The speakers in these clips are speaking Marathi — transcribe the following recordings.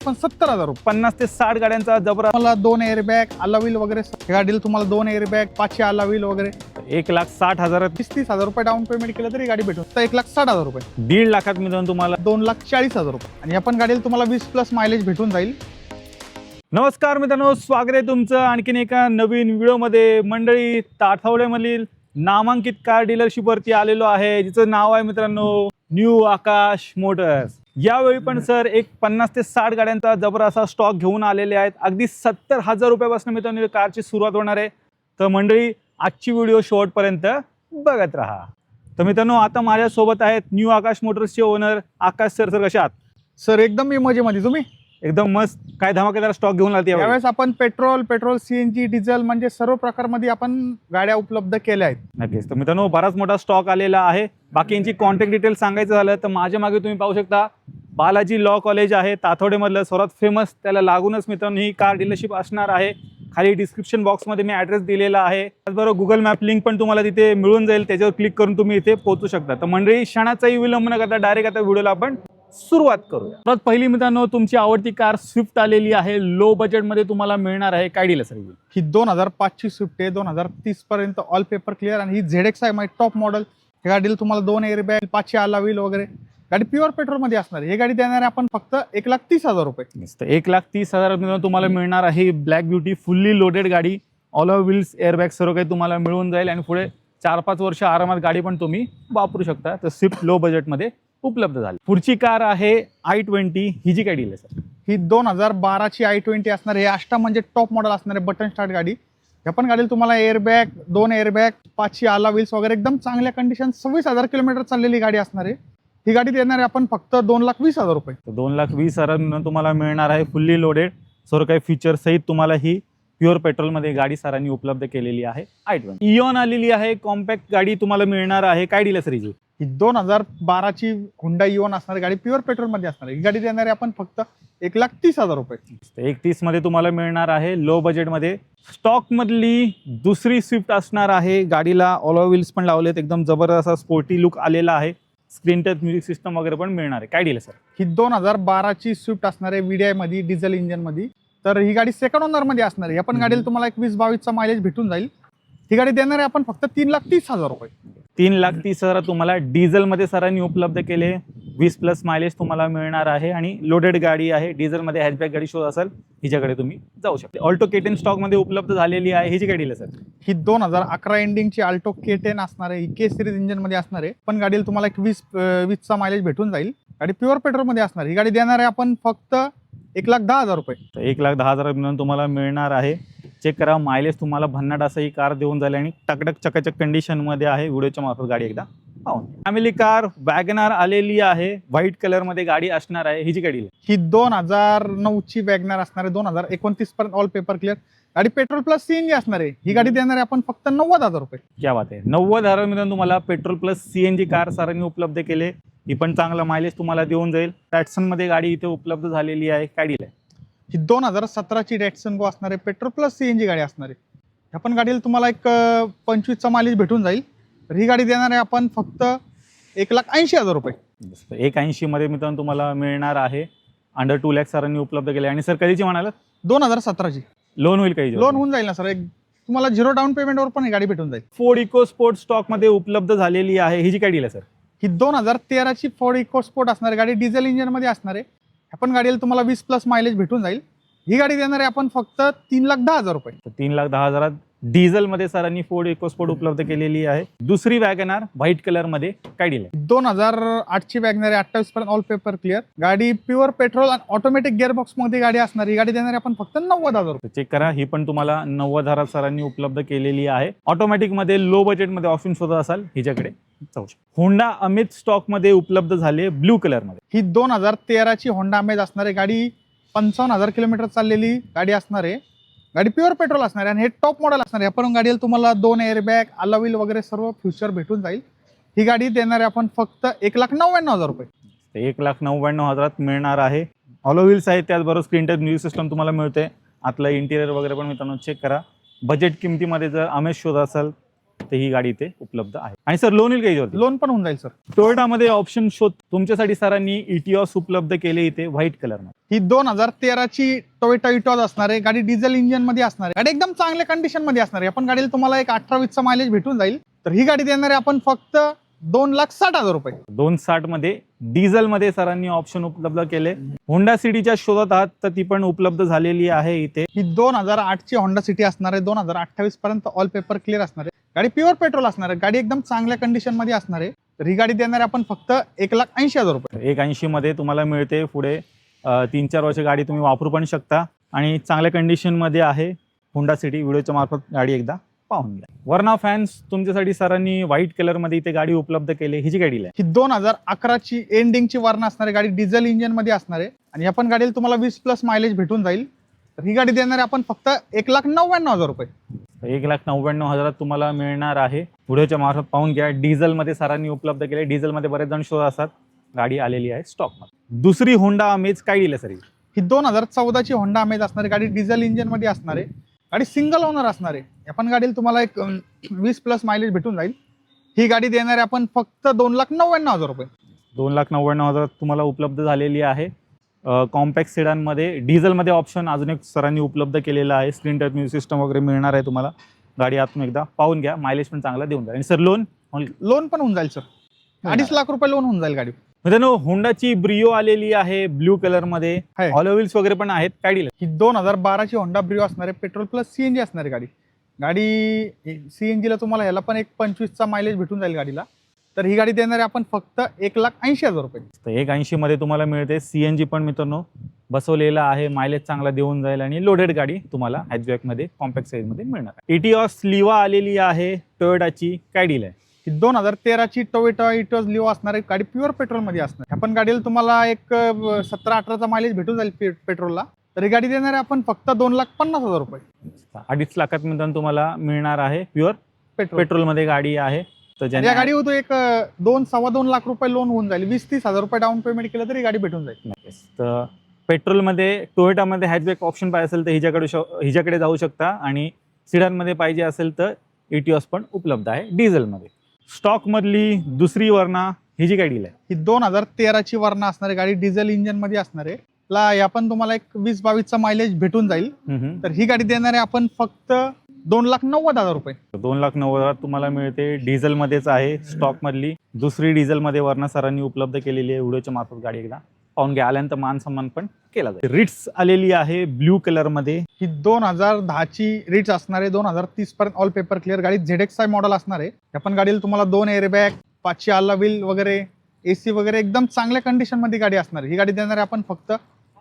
पण 70,000 रुपये 50 ते 60 गाड्यांचा जबरा. मला 2 एअरबॅग अलावील वगैरे गाडीला तुम्हाला 2 एअरबॅग 500 अलावील वगैरे 1,60,000 30,000 रुपये डाऊन पेमेंट केलं तरी गाडी भेटून तर 1,60,000 रुपये 1.5 लाखात मित्रांनो तुम्हाला 2,40,000 रुपये आणि आपण गाडीला तुम्हाला 20+ मायलेज भेटून जाईल. नमस्कार मित्रांनो, स्वागत आहे तुमचं आणखीन एका नवीन व्हिडिओमध्ये. मंडळी, ताठवड्यामधील नामांकित कार डीलरशिपवरती आलेलो आहे, जिचं नाव आहे मित्रांनो न्यू आकाश मोटर्स. यावेळी पण सर एक 50 ते 60 गाड्यांचा जबर असा स्टॉक घेऊन आलेले आहेत. अगदी 70,000 रुपयापासून मित्रांनो कारची सुरुवात होणार आहे. तर मंडळी, आजची व्हिडिओ शेवटपर्यंत बघत राहा. तर मित्रांनो, आता माझ्यासोबत आहेत न्यू आकाश मोटर्सचे ओनर आकाश सर. सर कसे आहात? सर एकदम मी मजेमध्ये. तुम्ही? एकदम मस्त. काय धमाकेदार स्टॉक घेऊन आले यावेळी? यावेळेस आपण पेट्रोल सीएनजी डिझेल म्हणजे सर्व प्रकारमध्ये आपण गाड्या उपलब्ध केल्या आहेत. नक्कीच. तर मित्रांनो, बराच मोठा स्टॉक आलेला आहे. बाकी यांची कॉन्टॅक्ट डिटेल सांगायचं झालं तर माझ्या मागे तुम्ही पाहू शकता बालाजी लॉ कॉलेज आहे ताथोडेमधलं, सर्वात फेमस. त्याला लागूनच मित्रांनो ही कार डीलरशिप असणार आहे. खाली डिस्क्रिप्शन बॉक्समध्ये मी ॲड्रेस दिलेला आहे. त्याचबरोबर गुगल मॅप लिंक पण तुम्हाला तिथे मिळून जाईल. त्याच्यावर क्लिक करून तुम्ही इथे पोहोचू शकता. तर मंडळी, क्षणाचाही विलंब न करता डायरेक्ट आता व्हिडिओला आपण सुरुवात करूया. तर पहिली मित्रांनो, तुमची आवडती कार स्विफ्ट आलेली आहे. लो बजेटमध्ये तुम्हाला मिळणार आहे. काय डील आहे सर ही 2005 ची स्विफ्ट आहे. 2030 पर्यंत ऑल पेपर क्लिअर आणि ही ZX आहे माझी टॉप मॉडेल. या गाडीला तुम्हाला 2 एअरबॅग 500 अलावील वगैरे गाडी प्युअर पेट्रोलमध्ये असणार आहे. ही गाडी देणार आहे आपण फक्त 1,30,000 रुपये. 1,30,000 तुम्हाला मिळणार आहे. ब्लॅक ब्युटी फुल्ली लोडेड गाडी, ऑल व्हील्स, एअरबॅग सर्व काही तुम्हाला मिळून जाईल आणि पुढे 4-5 वर्ष आरामात गाडी पण तुम्ही वापरू शकता. तर स्विफ्ट लो बजेटमध्ये उपलब्ध झाली. पुढची कार आहे i20. ही जी काय डील आहे सर? ही 2012 ची i20 असणार आहे. अष्टा म्हणजे टॉप मॉडेल असणार आहे, बटन स्टार्ट गाडी. या पण गाडीला तुम्हाला एअरबॅग 2 एअरबॅग 500 आला व्हील्स वगैरे एकदम चांगल्या कंडिशन 26,000 किलोमीटर चाललेली गाडी असणार आहे. ही गाडी देणार आहे आपण फक्त 2,20,000 रुपये. 2,20,000 तुम्हाला मिळणार आहे. फुल्ली लोडेड सर्व काही फीचर सहित तुम्हाला ही प्युअर पेट्रोलमध्ये गाडी सरांनी उपलब्ध केलेली आहे. i20 इओन आलेली आहे. कॉम्पॅक्ट गाडी तुम्हाला मिळणार आहे. काय डील आहे सर हिची? ही 2012 ची हुंडा इओन असणार गाडी प्युअर पेट्रोलमध्ये असणार आहे. ही गाडी देणार आहे आपण फक्त 1,30,000 रुपये. 1,30,000 मध्ये तुम्हाला मिळणार आहे. लो बजेटमध्ये स्टॉक मधली दुसरी स्विफ्ट असणार आहे. गाडीला ऑलो व्हील्स पण लावलेत. एकदम जबरदस्त असा स्पोर्टी लुक आलेला आहे. स्क्रीन टच म्युझिक सिस्टम वगैरे पण मिळणार आहे. काय डील आहे सर? ही 2012 ची स्विफ्ट असणार आहे VDI मध्ये, डिझेल इंजन मध्ये. तर ही गाडी सेकंड ओनर मध्ये असणार आहे. या पण गाडीला तुम्हाला 21-22 मायलेज भेटून जाईल. ही गाडी देणार आहे आपण फक्त 3,30,000 रुपये. 3,30,000 तुम्हाला डिझेलमध्ये सरांनी उपलब्ध केले. 20+ मायलेज तुम्हाला मिळणार आहे आणि लोडेड गाडी आहे. डिझेलमध्ये हॅचबॅक गाडी शोध असेल हिच्याकडे तुम्ही जाऊ शकता. ऑल्टो K10 स्टॉकमध्ये उपलब्ध झालेली आहे. ही जी गाडी आहे सर? ही 2011 एंडिंगची अल्टो K10 असणार आहे. ही K सिरीज इंजन मध्ये असणार आहे. पण गाडीला तुम्हाला 20चा मायलेज भेटून जाईल. गाडी प्युअर पेट्रोल मध्ये असणार. ही गाडी देणार आहे आपण फक्त 1,10,000 रुपये. 1,10,000 तुम्हाला मिळणार आहे. चेक करा, मायलेज तुम्हाला भन्नाट असं ही कार देऊन झाली आणि टकटक चकाचक कंडिशन मध्ये आहे. व्हिडिओच्या मार्फत गाडी एकदा पाहून. फॅमिली कार वॅगनार आलेली आहे. व्हाईट कलर मध्ये गाडी असणार आहे. ही जी गाडी आहे ही 2009 ची वॅगनार असणार आहे. 2029 पर्यंत ऑल पेपर क्लिअर गाडी पेट्रोल प्लस CNG असणार आहे. ही गाडी देणार आहे आपण फक्त 90,000 रुपये. क्या बात आहे. 90,000 तुम्हाला पेट्रोल प्लस CNG कार सरांनी उपलब्ध केले. ही पण चांगला मायलेज तुम्हाला देऊन जाईल. डॅटसन मध्ये गाडी इथे उपलब्ध झालेली आहे. काय डील आहे? ही 2017 ची डॅटसन गो असणार आहे. पेट्रोल प्लस CNG गाडी असणार आहे. ह्या पण गाडीला तुम्हाला 25चा मायलेज भेटून जाईल. तर ही गाडी देणार आहे आपण फक्त 1,80,000 रुपये. 1,80,000 मध्ये मित्रांनो तुम्हाला मिळणार आहे. अंडर 2 लाख सरांनी उपलब्ध केले. आणि सर कधीची म्हणाला? 2017 ची. लोन होईल काही? लोन होऊन जाईल ना सर. तुम्हाला 0 डाऊन पेमेंटवर पण ही गाडी भेटून जाईल. फोर्ड इको स्पोर्ट स्टॉक मध्ये उपलब्ध झालेली आहे. ही जी काय डील आहे सर? ही 2013 ची फोर्ड इको स्पोर्ट असणार आहे. गाडी डिझेल इंजन मध्ये असणार आहे. आपण गाडीला तुम्हाला 20+ मायलेज भेटून जाईल. ही गाडी देणार आहे आपण फक्त 3,10,000 रुपये. 3,10,000 डिझेल मध्ये सरांनी फोर्ड इकोस्पोर्ट उपलब्ध केलेली आहे. दुसरी वॅगनार व्हाईट कलर मध्ये. काय डील आहे? 2008 ची वॅगनार आहे. 28 पर्यंत ऑल पेपर क्लिअर गाडी प्युअर पेट्रोल आणि ऑटोमॅटिक गिअरबॉक्स मध्ये गाडी असणार. ही गाडी देणार आहे आपण फक्त 90,000 रुपये. चेक करा, ही पण तुम्हाला 90,000 सरांनी उपलब्ध केलेली आहे. ऑटोमॅटिक मध्ये लो बजेट मध्ये ऑप्शन शोधत असाल हिच्याकडे जाऊ शकता. होंडा अमित स्टॉक मध्ये उपलब्ध झाले ब्लू कलर मध्ये. ही 2013 ची होंडा अमेज असणार आहे. गाडी 55,000 किलोमीटर चाललेली गाडी असणार आहे. गाडी प्युअर पेट्रोल असणार आहे आणि हे टॉप मॉडेल असणार आहे. आपण गाडीला तुम्हाला 2 एअरबॅग अलावील वगैरे सर्व फ्युचर भेटून जाईल. ही गाडी देणार आहे आपण फक्त 1,99,000 रुपये. 1,99,000 मिळणार आहे. ऑलो व्हील्स आहेत. त्याचबरोबर स्क्रीन टच म्युझिक सिस्टम तुम्हाला मिळते. आतलं इंटिरियर वगैरे पण मित्रांनो चेक करा. बजेट किमतीमध्ये जर अमेज शोध असेल तर ही गाडी इथे उपलब्ध आहे. आणि सर लोन येईल का याच्यावरती? लोन पण होऊन जाईल सर. टोयोटामध्ये ऑप्शन शोध तुमच्यासाठी सरांनी इटिओस उपलब्ध केले इथे व्हाईट कलर मध्ये. ही 2013 ची टोयोटा इटॉस असणार आहे. गाडी डिझेल इंजिन मध्ये असणार आहे. गाडी एकदम चांगल्या कंडिशन मध्ये असणार आहे. आपण गाडीला तुम्हाला एक 18-20चा मायलेज भेटून जाईल. तर ही गाडी देणार आहे आपण फक्त 2,60,000 रुपये. 260 मध्ये डिझेल मध्ये सरांनी ऑप्शन उपलब्ध केले. होंडा सिटीच्या शोधात आहात तर ती पण उपलब्ध झालेली आहे इथे. ही 2008 ची होंडा सिटी असणार आहे. 2028 पर्यंत ऑल पेपर क्लिअर असणार आहे. गाडी प्युअर पेट्रोल असणार आहे. गाडी एकदम चांगल्या कंडिशन मध्ये असणार आहे. तर ही गाडी देणार आहे आपण फक्त 1,80,000 रुपये. 180 मध्ये तुम्हाला मिळते. पुढे 3-4 वर्ष गाडी तुम्ही वापरू पण शकता आणि चांगल्या कंडिशन मध्ये आहे होंडा सिटी. व्हिडिओच्या मार्फत गाडी एकदा पाहून घ्या. वर्ना फॅन्स तुमच्यासाठी सरांनी व्हाईट कलर मध्ये इथे गाडी उपलब्ध केली. ही जी गाडी आहे ही 2011 ची एंडिंगची वर्ना असणार आहे. गाडी डिझेल इंजिन मध्ये असणार आहे आणि आपण गाडीला तुम्हाला 20+ मायलेज भेटून जाईल. तर ही गाडी देणार आहे आपण फक्त 1,99,000 रुपये. 1,99,000 तुम्हाला मिळणार आहे. व्हिडिओच्या मार्फत पाहून घ्या. डिझेल मध्ये सरांनी उपलब्ध केले. डिझेल मध्ये बरेच जण शोध असतात. गाडी आलेली आहे स्टॉक मध्ये. दुसरी होंडा अमेज काय दिलं सर? ही 2014 ची होंडा अमेज असणार आहे. गाडी डिझेल इंजिन मध्ये असणार आहे. गाडी सिंगल ओनर असणार आहे. आपण गाडीला तुम्हाला एक 20+ मायलेज भेटून जाईल. ही गाडी देणार आहे आपण फक्त 2,99,000 रुपये. 2,99,000 तुम्हाला उपलब्ध झालेली आहे. कॉम्पॅक्ट सेडान मध्ये डिझेल मध्ये ऑप्शन अजून एक सरांनी उपलब्ध केलेला आहे. स्क्रीन टच म्युझिक सिस्टम वगैरे मिळणार आहे तुम्हाला. गाडी आतून एकदा पाहून घ्या. मायलेज पण चांगला देऊन जाईल. आणि सर लोन पण होऊन जाईल सर. 2.5 लाख रुपये लोन होऊन जाईल गाडी. मित्रांनो होंडाची ब्रिओ आलेली आहे ब्ल्यू कलर मध्ये. आहे. ऑलो व्हील्स वगैरे पण आहेत. काय डील? ही 2012 ची होंडा ब्रिओ असणार आहे. पेट्रोल प्लस सीएनजी असणार आहे गाडी. गाडी सीएनजी ला तुम्हाला याला पण एक 25चा मायलेज भेटून जाईल गाडीला. तर ही गाडी देणार आहे आपण फक्त 1,80,000 रुपये. तर 180 मध्ये तुम्हाला मिळते. सीएनजी पण मित्रांनो बसवलेला आहे. मायलेज चांगला देऊन जाईल आणि लोडेड गाडी तुम्हाला हॅचबॅक मध्ये कॉम्पॅक्ट साईज मध्ये मिळणार. इटिओस लिवा आलेली आहे टोयोटाची. काय डील आहे? ही 2013 ची टोयोटा इटॉस लिओ असणार आहे. गाडी प्युअर पेट्रोल मध्ये असणार आहे. आपण गाडीला तुम्हाला एक 17-18चा मायलेज भेटून जाईल पेट्रोलला. तर ही गाडी देणार आहे आपण फक्त 2,50,000 रुपये. 2.5 लाखात मित्रांनो तुम्हाला मिळणार आहे. प्युअर पेट्रोल मध्ये गाडी आहे. तर या गाडी होतो एक 2-2.25 लाख रुपये लोन होऊन जाईल. 20-30,000 रुपये डाऊन पेमेंट केलं तरी गाडी भेटून जाईल. तर पेट्रोलमध्ये टोयोटामध्ये हॅचबॅक ऑप्शन पाहिजे असेल तर हिच्याकडे जाऊ शकता. आणि सिडानमध्ये पाहिजे असेल तर इटिओस पण उपलब्ध आहे डिझेलमध्ये. स्टॉकमधली दुसरी वर्ना ही जी गाडी आहे ही 2013 ची वर्ना असणार आहे. गाडी डिझेल इंजिन मध्ये असणार आहे. या पण तुम्हाला एक 20-22चा मायलेज भेटून जाईल. तर ही गाडी देणार आहे आपण फक्त 2,90,000 रुपये. 2,90,000 तुम्हाला मिळते. डिझेल मध्येच आहे. स्टॉक मधली दुसरी डिझेल मध्ये वर्ना सरांनी उपलब्ध केलेली आहे. व्हिडिओच्या मार्फत गाडी एकदा पाहून घ्या. आल्यानंतर मान सन्मान पण केला जाईल. रिट्स आलेली आहे ब्ल्यू कलर मध्ये. ही 2010 ची रिट्स असणार आहे. 2030 पर्यंत ऑल पेपर क्लिअर गाडी. ZXi मॉडेल असणार आहे. आपण गाडीला तुम्हाला 2 एअरबॅग, 5ची आला व्हील वगैरे, एसी वगैरे एकदम चांगल्या कंडिशन मध्ये गाडी असणार आहे. ही गाडी देणार आहे आपण फक्त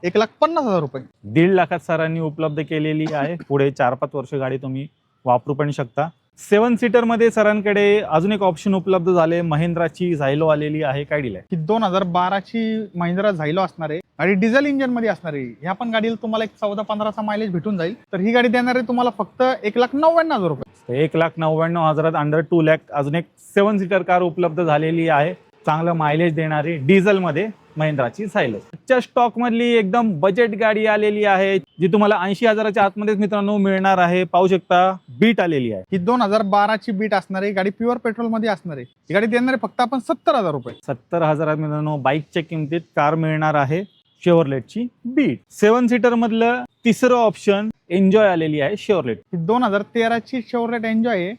1,50,000 रुपये. 1.5 लाखात सरांनी उपलब्ध केलेली आहे. पुढे 4-5 वर्ष गाडी तुम्ही वापरू पण शकता. 7 सीटर मध्ये सरांकडे अजून एक ऑप्शन उपलब्ध झाले. महिंद्राची झायलो आलेली आहे. काय डील आहे? ही 2012 ची महिंद्रा झायलो असणार आहे. गाडी डिझेल इंजिन मध्ये असणार आहे. ह्या पण गाडीला तुम्हाला एक 14-15चा मायलेज भेटून जाईल. तर ही गाडी देणार आहे तुम्हाला फक्त 1,99,000 रुपये. 1,99,000 अंडर 2 लाख अजून एक 7 सीटर कार उपलब्ध झालेली आहे. चांगलं मायलेज देणारी डिझेल मध्ये महिंद्राची झायलो. च्या स्टॉक मधली एकदम बजेट गाडी आलेली आहे जी तुम्हाला 80,000च्या आतमध्येच मित्रांनो मिळणार आहे. पाहू शकता बीट आलेली आहे. ही 2012 ची बीट असणार आहे. गाडी प्युअर पेट्रोल मध्ये असणार आहे. ही गाडी देणार आहे फक्त आपण 70,000 रुपये. 70,000 मित्रांनो बाईकच्या किमतीत कार मिळणार आहे. शेवरलेटची बीट. 7 सीटर मधलं तिसरं ऑप्शन एन्जॉय आलेली आहे शेवरलेट. ही 2013 ची शेवरलेट एन्जॉय आहे.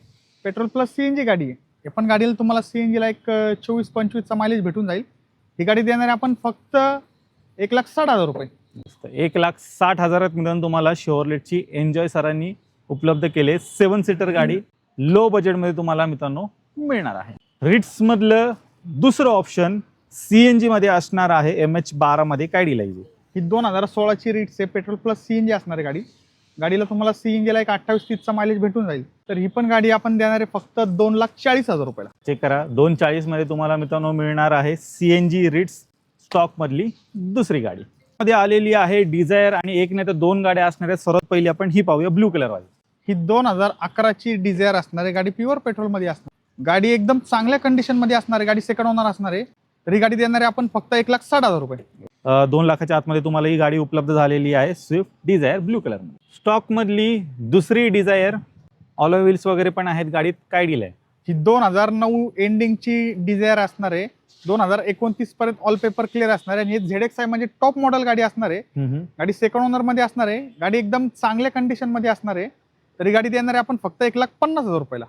पेट्रोल प्लस सीएनजी गाडी आहे. हे पण गाडीला तुम्हाला सीएनजी ला एक 24-25चा मायलेज भेटून जाईल. ही गाडी देणार आहे आपण फक्त 1,60,000 रुपये. 1,60,000 मित्रांनो तुम्हाला शेवरलेटची एन्जॉय सरांनी उपलब्ध केले. 7 सीटर गाडी लो बजेटमध्ये तुम्हाला मित्रांनो मिळणार आहे. रिट्स मधलं दुसरं ऑप्शन सीएनजी मध्ये असणार आहे. MH12 मध्ये. काय डील आहे? ही 2016 ची रिट्स आहे. पेट्रोल प्लस सीएनजी असणार आहे गाडी. गाडीला तुम्हाला सीएनजी ला एक 28-30चा मायलेज भेटून जाईल. तर ही पण गाडी आपण देणार आहे फक्त 2,40,000 रुपयाला. चेक करा. 2,40 मध्ये तुम्हाला मित्रांनो मिळणार आहे सीएनजी रिट्स स्टॉक मधली दुसरी गाडी. मध्ये आलेली आहे डिझायर आणि एक नाही तर 2 गाड्या असणार आहेत. सर्वात पहिली आपण ही पाहूया ब्लू कलर वाली. ही 2011 ची डिझायर असणार आहे. गाडी प्युअर पेट्रोल मध्ये असणार. गाडी एकदम चांगल्या कंडिशन मध्ये असणार आहे. गाडी सेकंड ओनर असणार आहे. तर ही गाडी देणार आहे आपण फक्त 1,60,000 रुपये. 2 लाखाच्या आतमध्ये तुम्हाला ही गाडी उपलब्ध झालेली आहे. स्विफ्ट डिझायर ब्लू कलर मध्ये. स्टॉक मधली दुसरी डिझायर. ऑलो व्हील्स वगैरे पण आहेत गाडीत. काय डील आहे? ही 2009 एंडिंगची डिझायर असणार आहे. 2029 पर्यंत ऑल पेपर क्लिअर असणार आहे आणि हे ZXi म्हणजे टॉप मॉडेल गाडी असणार आहे. गाडी सेकंड ओनर मध्ये असणार आहे. गाडी एकदम चांगल्या कंडिशन मध्ये असणार आहे. तरी गाडी देणार आहे आपण फक्त 1,50,000 रुपयाला.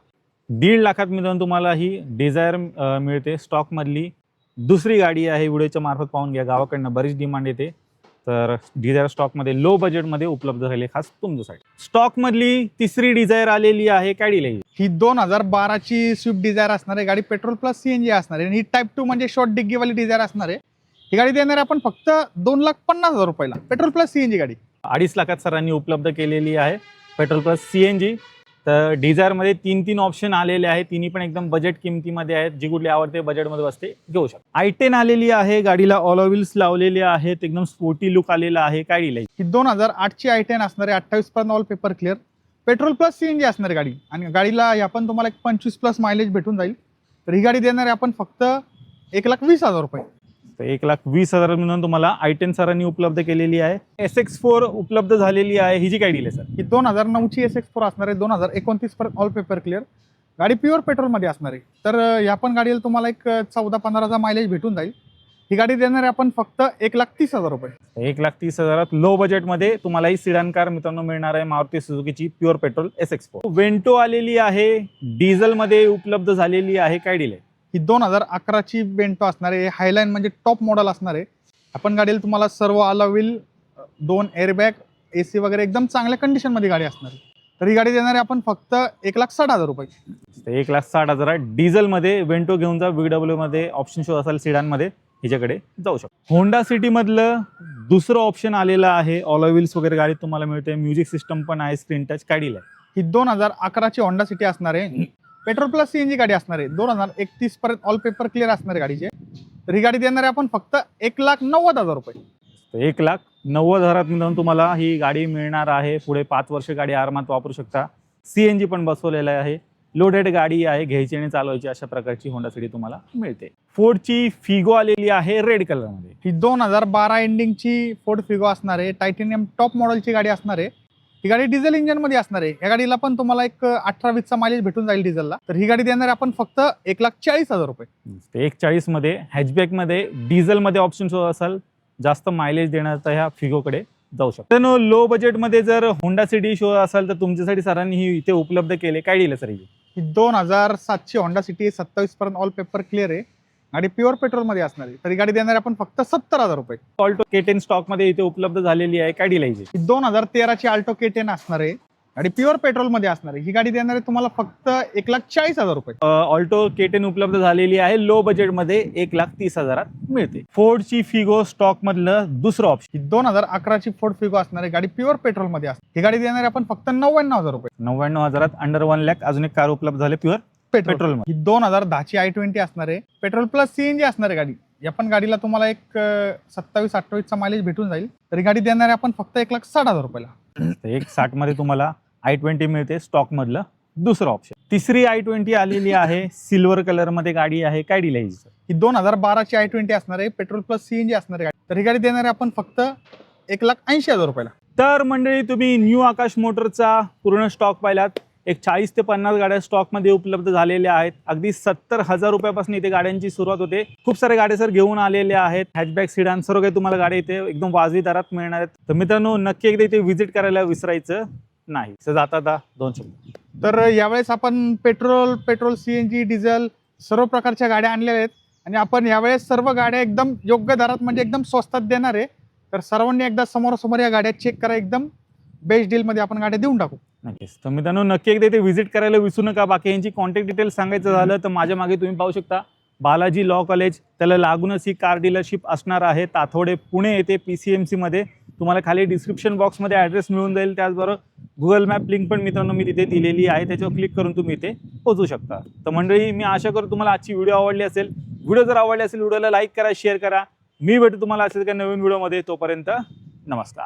1.5 लाखात मिळून तुम्हाला ही डिझायर मिळते. स्टॉक मधली दुसरी गाडी आहे. व्हिडिओच्या मार्फत पाहून घ्या. गावाकडनं बरीच डिमांड येते, तर डिझायर स्टॉकमध्ये लो बजेटमध्ये उपलब्ध झाले खास तुमच्यासाठी. स्टॉकमधली तिसरी डिझायर आलेली आहे कॅडिलॅक. ही 2012ची स्विफ्ट डिझायर असणार आहे. गाडी पेट्रोल प्लस CNG असणार आहे आणि ही टाईप 2 म्हणजे शॉर्ट डिग्गीवाली डिझायर असणार आहे. ही गाडी देणार आहे आपण फक्त 2,50,000 रुपयाला. पेट्रोल प्लस CNG गाडी 2.5 लाखात सरांनी उपलब्ध केलेली आहे पेट्रोल प्लस CNG. तर डिझायरमध्ये 3 ऑप्शन आलेले आहेत. तिन्ही पण एकदम बजेट किमतीमध्ये आहेत. जी कुठली आवडते बजेटमध्ये बसते घेऊ शकता. i10 आलेली आहे. गाडीला ऑलो व्हील्स लावलेले आहेत. एकदम स्पोर्टी लुक आलेला आहे कॅडिलॅक. ही 2008ची i10 असणार आहे. 28 पर्यंत all paper clear. Petrol plus CNG असणार आहे गाडी आणि गाडीला आपण तुम्हाला 25+ मायलेज भेटून जाईल. तर ही गाडी देणार आहे आपण फक्त 1,20,000 रुपये. तर 1,20,000 म्हणून तुम्हाला i10 सरांनी उपलब्ध केलेली आहे. SX4 उपलब्ध झालेली आहे. ही जी कॅडिलॅक सर ही 2009ची SX4 असणार आहे. 2029 पर्यंत ऑल पेपर क्लिअर. गाडी प्युअर पेट्रोलमध्ये असणार आहे. तर या पण गाडीला तुम्हाला 14-15चा मायलेज भेटून जाईल. ही गाडी देणार आहे आपण फक्त 1,30,000 रुपये. 1,30,000 लो बजेटमध्ये तुम्हाला ही सिडान कार मित्रांनो मिळणार आहे. मारुती सुझुकीची प्युअर पेट्रोल SX4. वेंटो आलेली आहे. डिझेलमध्ये उपलब्ध झालेली आहे कॅडिलॅक. ही 2011ची वेंटो असणार आहे. हायलाईन म्हणजे टॉप मॉडेल असणार आहे. आपण गाडीला तुम्हाला सर्व अलॉय व्हील, 2 एअरबॅग, AC वगैरे एकदम चांगल्या कंडिशनमध्ये गाडी असणार आहे. तर ही गाडी देणार आहे आपण फक्त 1,60,000 रुपये. 1,60,000 डिझेलमध्ये वेंटो घेऊन जा. VW मध्ये ऑप्शन शो असेल सिडानमध्ये हिच्याकडे जाऊ शकतो. होंडा सिटी मधलं दुसरं ऑप्शन आलेलं आहे. ऑलॉय व्हील्स वगैरे गाडी तुम्हाला मिळते. म्युझिक सिस्टम पण आहे. Screen touch Cadillac. ही 2011ची होंडा सिटी असणार आहे. पेट्रोल प्लस CNG गाडी असणार आहे. 2031 पर्यंत ऑल पेपर क्लिअर असणार आहे गाडीचे. तर ही गाडी देणार आहे आपण फक्त 1,90,000 रुपये. 1,90,000 मिळून तुम्हाला ही गाडी मिळणार आहे. पुढे 5 वर्ष गाडी आरामात वापरू शकता. CNG पण बसवलेलं आहे. लोडेड गाडी आहे. घ्यायची आणि चालवायची अशा प्रकारची होंडा सिटी तुम्हाला मिळते. फोर्डची फिगो आलेली आहे रेड कलरमध्ये. ही 2012 एंडिंगची फोर्ड फिगो असणार आहे. टायटेनियम टॉप मॉडेलची गाडी असणार आहे. ही गाडी डिझेल इंजिनमध्ये असणार आहे. या गाडीला पण तुम्हाला 18-20चा मायलेज भेटून जाईल डिझेलला. तर ही गाडी देणार आहे आपण फक्त 1,40,000 रुपये. 1,40,000 मध्ये हॅचबॅकमध्ये डिझेलमध्ये ऑप्शन असेल जास्त मायलेज देण्याचा ह्या फिगोकडे जाऊ शकतो. तर लो बजेटमध्ये जर होंडा सिटी शो असेल तर तुमच्यासाठी सरांनी ही इथे उपलब्ध केले. काय दिलं सर? ही 2007ची होंडा सिटी 27 पर्यंत ऑल पेपर क्लिअर आहे. गाडी प्युअर पेट्रोलमध्ये असणार आहे. तर ही गाडी देणार आहे आपण फक्त 70,000 रुपये. ऑल्टो K10 स्टॉकमध्ये इथे उपलब्ध झालेली आहे. काय दिलं? ही 2013ची अल्टो K10 असणार आहे. गाडी प्युअर पेट्रोलमध्ये असणार आहे. ही गाडी देणार आहे तुम्हाला फक्त 1,40,000 रुपये. ऑल्टो K10 उपलब्ध झालेली आहे. लो बजेटमध्ये 1,30,000 मिळते. फोर्डची फिगो स्टॉक मधलं दुसरं ऑप्शन. ही 2011ची फोर्ड फिगो असणार आहे. गाडी प्युअर पेट्रोलमध्ये असते. ही गाडी देणार आहे आपण फक्त 99,000 रुपये. 99,000 अंडर 1 लाख अजून एक कार उपलब्ध झाले प्युअर पेट्रोल. ही 2010ची i20 असणार आहे. पेट्रोल प्लस CNG असणार आहे गाडी. या पण गाडीला तुम्हाला 27-28चा मायलेज भेटून जाईल. तर ही गाडी देणार आहे आपण फक्त 1,60,000 रुपयाला. 1,60 मध्ये तुम्हाला i20 मिळते स्टॉक मधलं दुसरं ऑप्शन. तिसरी i20 आलेली आहे. सिल्वर कलर मध्ये गाडी आहे. काय डील आहे? ही 2012ची i20 असणार आहे. पेट्रोल प्लस CNG असणार आहे गाडी. तर ही गाडी देणार आहे आपण फक्त 1,80,000 रुपयाला. तर मंडळी तुम्ही न्यू आकाश मोटरचा पूर्ण स्टॉक पाहिलात. 40 ते 50 गाड्या स्टॉकमध्ये उपलब्ध झालेल्या आहेत. अगदी 70,000 रुपयापासून इथे गाड्यांची सुरुवात होते. खूप सारे गाड्या सर घेऊन आलेले आहेत. हॅचबॅक, सिडान सर्व काही तुम्हाला गाड्या इथे एकदम वाजवी दरात मिळणार आहेत. तर मित्रांनो नक्की एकदा इथे व्हिजिट करायला विसरायचं नाही. जाता 2 शब्द. तर यावेळेस आपण पेट्रोल CNG, डिझेल सर्व प्रकारच्या गाड्या आणलेल्या आहेत आणि आपण यावेळेस सर्व गाड्या एकदम योग्य दरात म्हणजे एकदम स्वस्तात देणार आहे. तर सर्वांनी एकदा समोरासमोर या गाड्या चेक करा. एकदम बेस्ट डीलमध्ये आपण गाड्या देऊन टाकू. नक्कीच. तर मित्रांनो नक्की एकदा इथे व्हिजिट करायला विसरू नका. बाकी यांची कॉन्टॅक्ट डिटेल्स सांगायचं झालं तर माझ्या मागे तुम्ही पाहू शकता बालाजी लॉ कॉलेज. त्याला लागूनच ही कार डीलरशिप असणार आहे. ताथोडे पुणे येथे PCMC मध्ये. तुम्हाला खाली डिस्क्रिप्शन बॉक्समध्ये ॲड्रेस मिळून जाईल. त्याचबरोबर गुगल मॅप लिंक पण मित्रांनो मी तिथे दिलेली आहे. त्याच्यावर क्लिक करून तुम्ही इथे पोहोचू शकता. तर मंडळी मी आशा करतो तुम्हाला आजची व्हिडिओ आवडली असेल. व्हिडिओ जर आवडली असेल व्हिडिओला लाईक करा, शेअर करा. मी भेटू तुम्हाला असेल का नवीन व्हिडिओमध्ये. तोपर्यंत नमस्कार.